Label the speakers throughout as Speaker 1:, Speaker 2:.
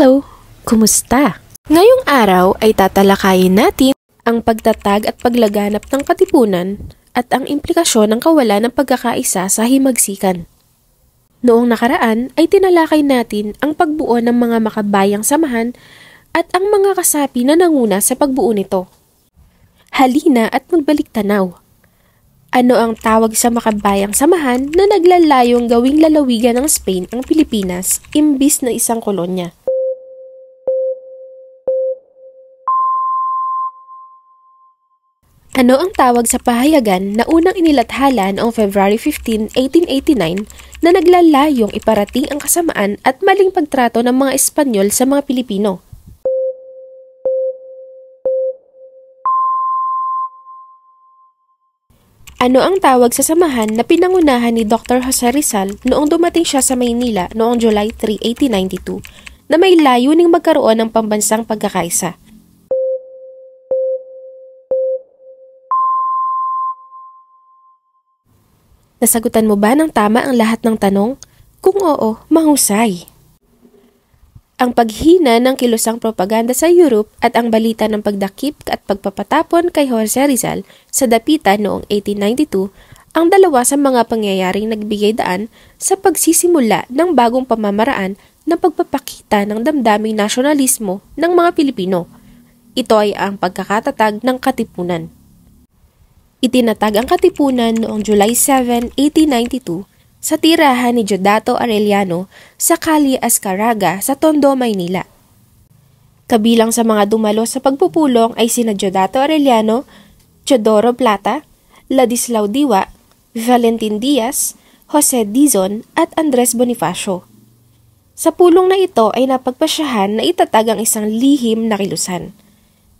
Speaker 1: Hello! Kumusta? Ngayong araw ay tatalakayin natin ang pagtatag at paglaganap ng katipunan at ang implikasyon ng kawalan ng pagkakaisa sa himagsikan. Noong nakaraan ay tinalakay natin ang pagbuo ng mga makabayang samahan at ang mga kasapi na nanguna sa pagbuo nito. Halina at magbalik tanaw. Ano ang tawag sa makabayang samahan na naglalayong gawing lalawigan ng Spain ang Pilipinas imbis na isang kolonya? Ano ang tawag sa pahayagan na unang inilathala noong February 15, 1889 na naglalayong iparating ang kasamaan at maling pagtrato ng mga Espanyol sa mga Pilipino? Ano ang tawag sa samahan na pinangunahan ni Dr. Jose Rizal noong dumating siya sa Maynila noong July 3, 1892 na may layuning magkaroon ng pambansang pagkakaisa? Nasagutan mo ba ng tama ang lahat ng tanong? Kung oo, mahusay. Ang paghina ng kilusang propaganda sa Europe at ang balita ng pagdakip at pagpapatapon kay Jose Rizal sa dapitan noong 1892 ang dalawa sa mga pangyayaring nagbigay daan sa pagsisimula ng bagong pamamaraan ng pagpapakita ng damdaming nasyonalismo ng mga Pilipino. Ito ay ang pagkakatatag ng katipunan. Itinatag ang katipunan noong July 7, 1892 sa tirahan ni Diodato Arellano sa Calle Azcarraga sa Tondo, Maynila. Kabilang sa mga dumalo sa pagpupulong ay sina Diodato Arellano, Teodoro Plata, Ladislao Diwa, Valentin Diaz, Jose Dizon at Andres Bonifacio. Sa pulong na ito ay napagpasyahan na itatag ang isang lihim na kilusan.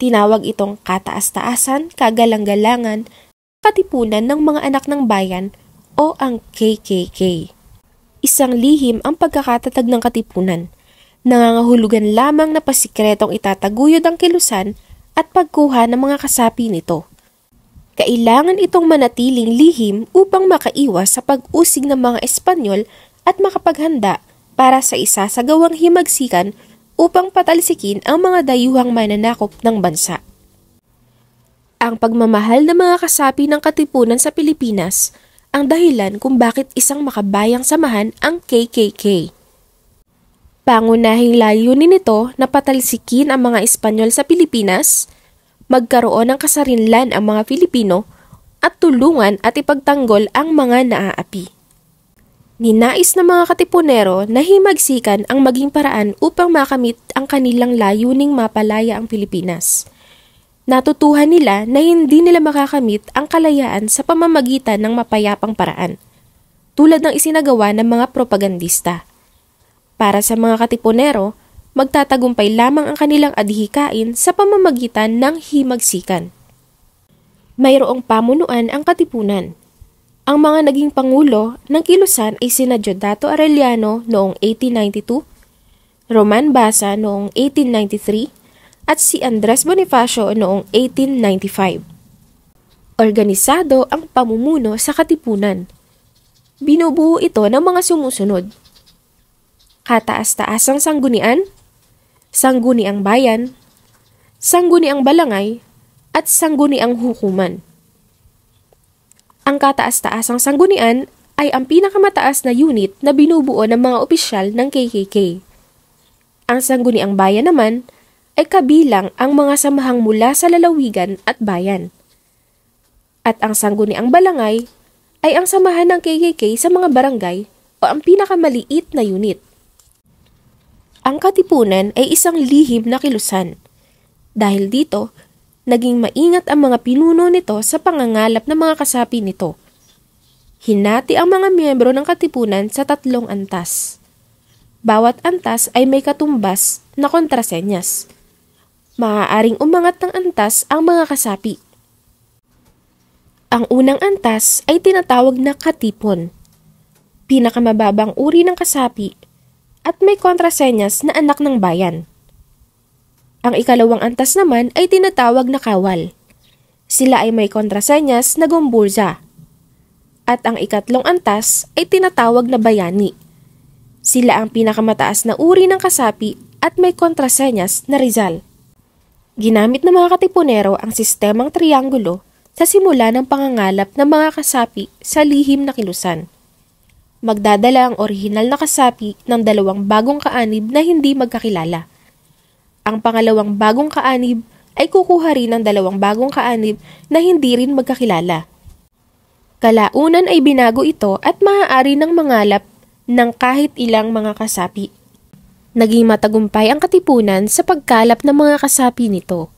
Speaker 1: Tinawag itong kataas-taasan, kagalang-galangan, katipunan ng mga anak ng bayan o ang KKK. Isang lihim ang pagkakatatag ng katipunan. Nangangahulugan lamang na pasikretong itataguyod ang kilusan at pagkuha ng mga kasapi nito. Kailangan itong manatiling lihim upang makaiwas sa pag-usig ng mga Espanyol at makapaghanda para sa isasagawang himagsikan upang patalsikin ang mga dayuhang mananakop ng bansa. Ang pagmamahal ng mga kasapi ng katipunan sa Pilipinas ang dahilan kung bakit isang makabayang samahan ang KKK. Pangunahing layunin nito na patalsikin ang mga Espanyol sa Pilipinas, magkaroon ng kasarinlan ang mga Pilipino, at tulungan at ipagtanggol ang mga naaapi. Ninais ng mga katipunero na himagsikan ang maging paraan upang makamit ang kanilang layuning mapalaya ang Pilipinas. Natutuhan nila na hindi nila makakamit ang kalayaan sa pamamagitan ng mapayapang paraan, tulad ng isinagawa ng mga propagandista. Para sa mga katipunero, magtatagumpay lamang ang kanilang adhikain sa pamamagitan ng himagsikan. Mayroong pamunuan ang katipunan. Ang mga naging pangulo ng kilusan ay sina Diodato Arellano noong 1892, Roman Basa noong 1893, at si Andres Bonifacio noong 1895. Organisado ang pamumuno sa katipunan. Binubuo ito ng mga sumusunod: Kataas-taasang Sanggunian, Sangguniang Bayan, Sangguniang Balangay, at Sangguniang Hukuman. Ang kataas-taasang sanggunian ay ang pinakamataas na unit na binubuo ng mga opisyal ng KKK. Ang Sangguniang Bayan naman ay kabilang ang mga samahang mula sa lalawigan at bayan. At ang Sangguniang Balangay ay ang samahan ng KKK sa mga barangay o ang pinakamaliit na unit. Ang katipunan ay isang lihim na kilusan. Dahil dito, naging maingat ang mga pinuno nito sa pangangalap ng mga kasapi nito. Hinati ang mga miyembro ng katipunan sa 3 antas. Bawat antas ay may katumbas na kontrasenyas. Maaaring umangat ng antas ang mga kasapi. Ang unang antas ay tinatawag na katipon, pinakamababang uri ng kasapi, at may kontrasenyas na anak ng bayan. Ang ikalawang antas naman ay tinatawag na kawal. Sila ay may kontrasenyas na gumburza. At ang ikatlong antas ay tinatawag na bayani. Sila ang pinakamataas na uri ng kasapi at may kontrasenyas na Rizal. Ginamit ng mga Katipunero ang sistemang triangulo sa simula ng pangangalap ng mga kasapi sa lihim na kilusan. Magdadala ang orihinal na kasapi ng dalawang bagong kaanib na hindi magkakilala. Ang pangalawang bagong kaanib ay kukuha rin ng dalawang bagong kaanib na hindi rin magkakilala. Kalaunan ay binago ito at maaari ng mangalap ng kahit ilang mga kasapi. Naging matagumpay ang Katipunan sa pagkalap ng mga kasapi nito.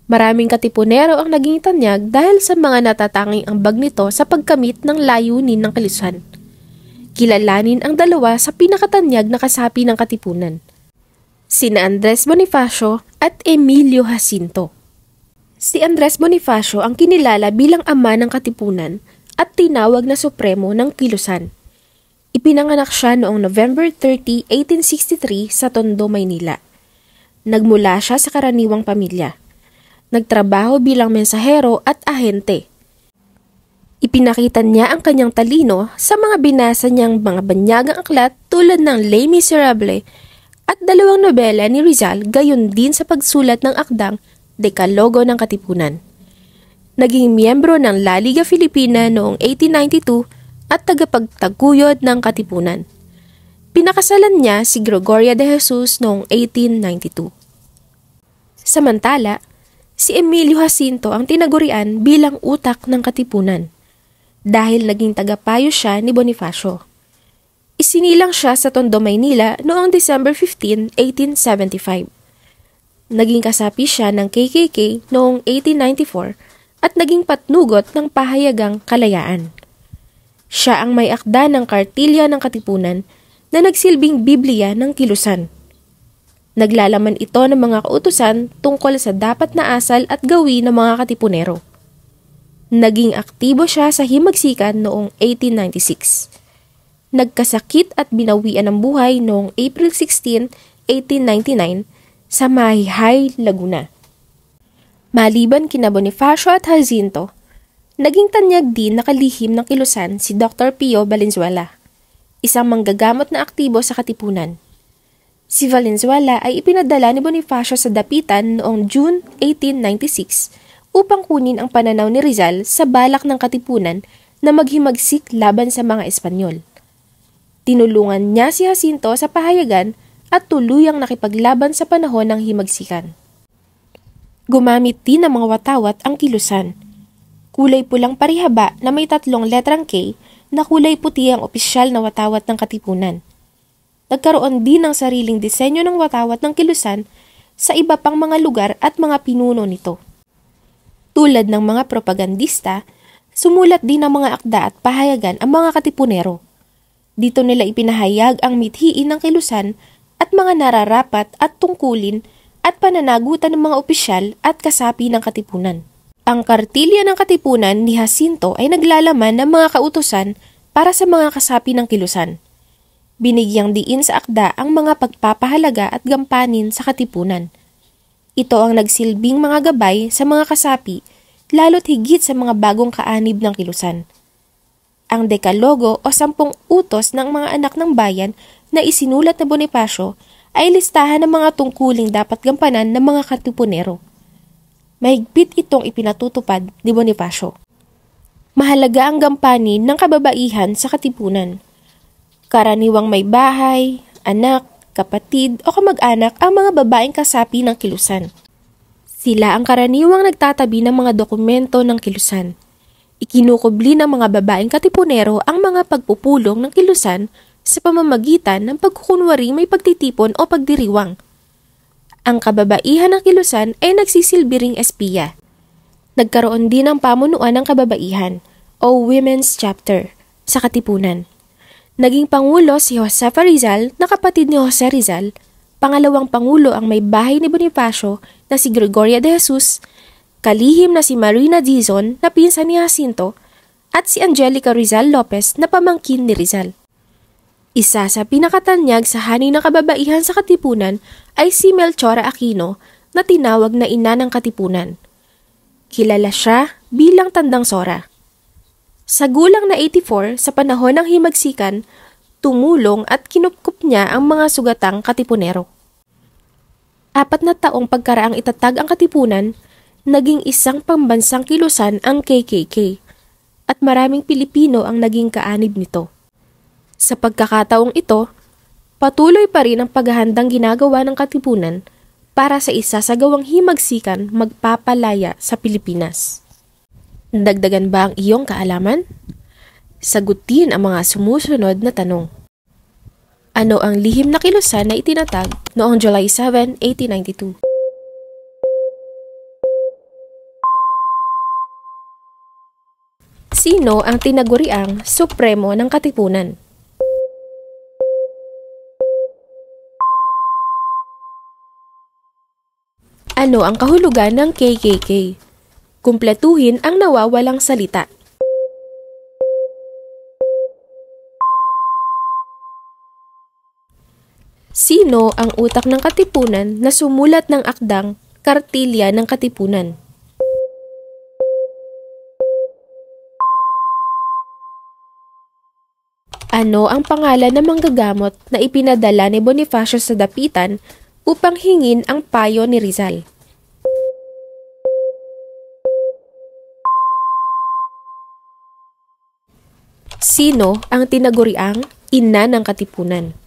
Speaker 1: Maraming Katipunero ang naging tanyag dahil sa mga natatanging ambag nito sa pagkamit ng layunin ng kilusan. Kilalanin ang dalawa sa pinakatanyag na kasapi ng Katipunan, sina Andres Bonifacio at Emilio Jacinto. Si Andres Bonifacio ang kinilala bilang ama ng Katipunan at tinawag na Supremo ng Kilusan. Ipinanganak siya noong November 30, 1863 sa Tondo, Maynila. Nagmula siya sa karaniwang pamilya. Nagtrabaho bilang mensahero at ahente. Ipinakita niya ang kanyang talino sa mga binasa niyang mga banyagang aklat tulad ng Les Miserables at dalawang nobela ni Rizal, gayon din sa pagsulat ng akdang Dekalogo ng Katipunan. Naging miyembro ng La Liga Filipina noong 1892 at tagapagtaguyod ng Katipunan. Pinakasalan niya si Gregoria de Jesus noong 1892. Samantala, si Emilio Jacinto ang tinagurian bilang utak ng Katipunan dahil naging tagapayo siya ni Bonifacio. Isinilang siya sa Tondo, Maynila noong December 15, 1875. Naging kasapi siya ng KKK noong 1894 at naging patnugot ng pahayagang kalayaan. Siya ang may akda ng Kartilya ng Katipunan na nagsilbing Biblia ng Kilusan. Naglalaman ito ng mga kautusan tungkol sa dapat na asal at gawin ng mga Katipunero. Naging aktibo siya sa himagsikan noong 1896. Nagkasakit at binawian ng buhay noong April 16, 1899 sa Mahihay, Laguna. Maliban kina Bonifacio at Jacinto, naging tanyag din na kalihim ng Kilusan si Dr. Pio Valenzuela, isang manggagamot na aktibo sa Katipunan. Si Valenzuela ay ipinadala ni Bonifacio sa Dapitan noong June 1896 upang kunin ang pananaw ni Rizal sa balak ng Katipunan na maghimagsik laban sa mga Espanyol. Tinulungan niya si Jacinto sa pahayagan at tuluyang nakipaglaban sa panahon ng himagsikan. Gumamit din ng mga watawat ang Kilusan. Kulay pulang parihaba na may 3 letrang K na kulay puti ang opisyal na watawat ng Katipunan. Nagkaroon din ng sariling disenyo ng watawat ng Kilusan sa iba pang mga lugar at mga pinuno nito. Tulad ng mga propagandista, sumulat din ng mga akda at pahayagan ang mga Katipunero. Dito nila ipinahayag ang mithiin ng Kilusan at mga nararapat at tungkulin at pananagutan ng mga opisyal at kasapi ng Katipunan. Ang Kartilya ng Katipunan ni Jacinto ay naglalaman ng mga kautusan para sa mga kasapi ng Kilusan. Binigyang diin sa akda ang mga pagpapahalaga at gampanin sa Katipunan. Ito ang nagsilbing mga gabay sa mga kasapi, lalo't higit sa mga bagong kaanib ng Kilusan. Ang Dekalogo o 10 utos ng mga anak ng bayan na isinulat na Bonifacio ay listahan ng mga tungkuling dapat gampanan ng mga Katipunero. Mahigpit itong ipinatutupad ni Bonifacio. Mahalaga ang gampanin ng kababaihan sa Katipunan. Karaniwang may bahay, anak, kapatid o kamag-anak ang mga babaeng kasapi ng Kilusan. Sila ang karaniwang nagtatabi ng mga dokumento ng Kilusan. Ikinukubli ng mga babaeng Katipunero ang mga pagpupulong ng Kilusan sa pamamagitan ng pagkukunwaring may pagtitipon o pagdiriwang. Ang kababaihan ng Kilusan ay nagsisilbi ring espiya. Nagkaroon din ng pamunuan ng kababaihan o Women's Chapter sa Katipunan. Naging pangulo si Josefa Rizal na kapatid ni Jose Rizal. Pangalawang pangulo ang may bahay ni Bonifacio na si Gregoria de Jesus, kalihim na si Marina Dizon na pinsan ni Jacinto at si Angelica Rizal Lopez na pamangkin ni Rizal. Isa sa pinakatanyag sa hani ng kababaihan sa Katipunan ay si Melchora Aquino na tinawag na ina ng Katipunan. Kilala siya bilang Tandang Sora. Sa gulang na 84 sa panahon ng himagsikan, tumulong at kinupkup niya ang mga sugatang Katipunero. 4 na taong pagkaraang itatag ang Katipunan, naging isang pambansang kilusan ang KKK at maraming Pilipino ang naging kaanib nito. Sa pagkakataong ito, patuloy pa rin ang paghahandang ginagawa ng Katipunan para sa isa sa gawang himagsikan magpapalaya sa Pilipinas. Dagdagan ba ang iyong kaalaman? Sagutin ang mga sumusunod na tanong. Ano ang lihim na kilusan na itinatag noong July 7, 1892? Sino ang tinaguriang Supremo ng Katipunan? Ano ang kahulugan ng KKK? Kumpletuhin ang nawawalang salita. Sino ang utak ng Katipunan na sumulat ng akdang Kartilya ng Katipunan? Ano ang pangalan ng manggagamot na ipinadala ni Bonifacio sa Dapitan upang hingin ang payo ni Rizal? Sino ang tinaguriang ina ng Katipunan?